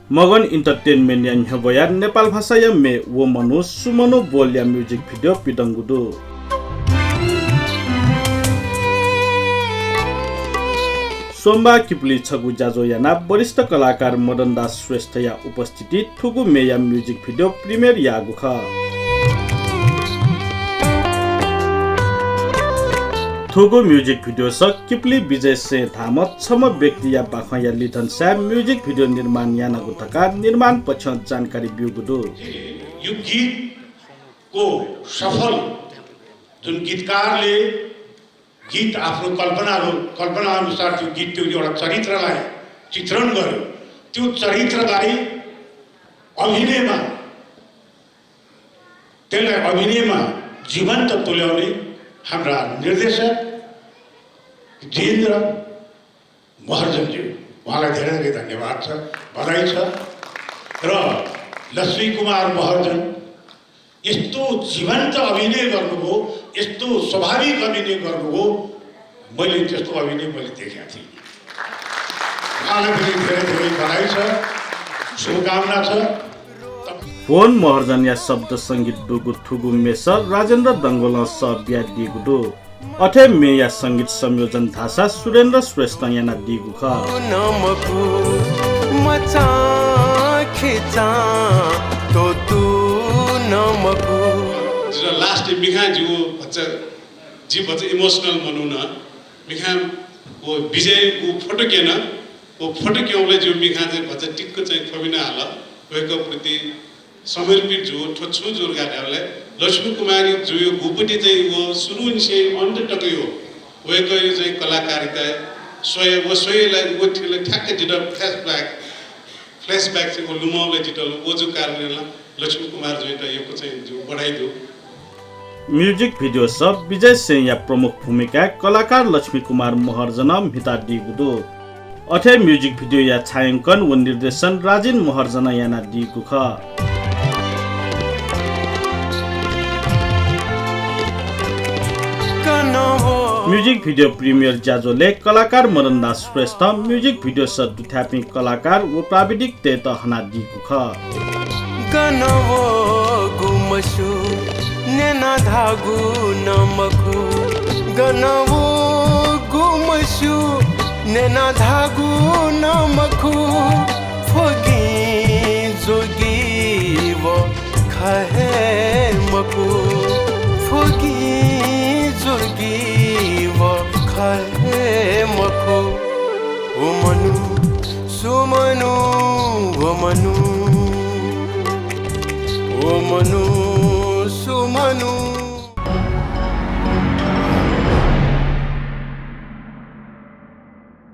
मगन entertainment या न्हबया नेपाल भाषा या मे वो मनु सुमनु बोल या म्युजिक भिडियो पिदंगुदु सोमबार किप्ली छगु जाजो याना वरिष्ठ कलाकार मदन दास श्रेष्ठ या उपस्थिति ठुगु मेया म्युजिक भिडियो प्रिमियर या गुखा थोगो म्युजिक भिडियो स किप्ली विजय से धामत छम व्यक्ति या बाखा या लिथन सा म्युजिक भिडियो निर्माण याना गुथका निर्माण पछि जानकारी बिउगुदु यो गीत को सफल जुन गीतकारले गीत आफ्नो कल्पना अनुसार त्यो गीत त्यो एउटा चरित्रलाई चित्रण गर्यो त्यो चरित्रलाई अभिनयमा जीवन्त तुल्याउने हाम्रा निर्देशक जितेन्द्र महर्जनज्यू उहाँलाई धेरै धेरै धन्यवाद छ बधाई छ र लक्ष्मी कुमार महर्जन यस्तो जीवन्त अभिनय गर्नुभयो यस्तो स्वाभाविक अभिनय गर्नुभयो मैले त्यस्तो अभिनय मैले देखेको थिएँ उहाँलाई पनि धेरै धेरै बधाई छ शुभकामना छ फोन महर्जन या शब्द संगीत दुगु थुगु मेसर राजेन्द्र दंगोला स बिया दिगुदु अठे मे या संगीत संयोजन धासा सुरेन्द्र श्रेष्ठ याना दिगु ख लास्ट मिखा जो बच्चा इमोशनल भनौँ न मिखा वो विजय को फोटो केन वो फोटो केउले जो मिखा चाहिँ बच्चा टिक्क चाहिँ खबिना हाल वेको प्रति समर्पित जो ठोच्छु जोर गाड्याले लक्ष्मी कुमारी जो यो गुपटी चाहिँ वो सुरु से अन्त टकै हो वेको यो चाहिँ कलाकारिता स्वयलाई वो ठिले ठ्याक्कै जिटा फ्ल्याशब्याक चाहिँ लुमाउले जिटल वो जो कारणले लक्ष्मी कुमार जो एउटा यो चाहिँ जो बढाइदो म्युजिक भिडियो सब विजय सिंह या प्रमुख भूमिका कलाकार लक्ष्मी कुमार महर्जन मिता दिगुदो अठे म्युजिक भिडियो या छायांकन व निर्देशन राजिन महर्जन याना दिगु ख म्युजिक भिडियो प्रिमियर जाजोले कलाकार मदन दास श्रेष्ठ म्युजिक भिडियो स दुथ्यापी कलाकार व प्राविधिक तेत हना दिगु ख गनवो गुमसु नेना धागु नमखु गनवो गुमसु नेना धागु नमखु फोगी जोगी वो खहे मकु फोगी जोगी वो खहे मकु ओ मनु सुमनु ओ मनु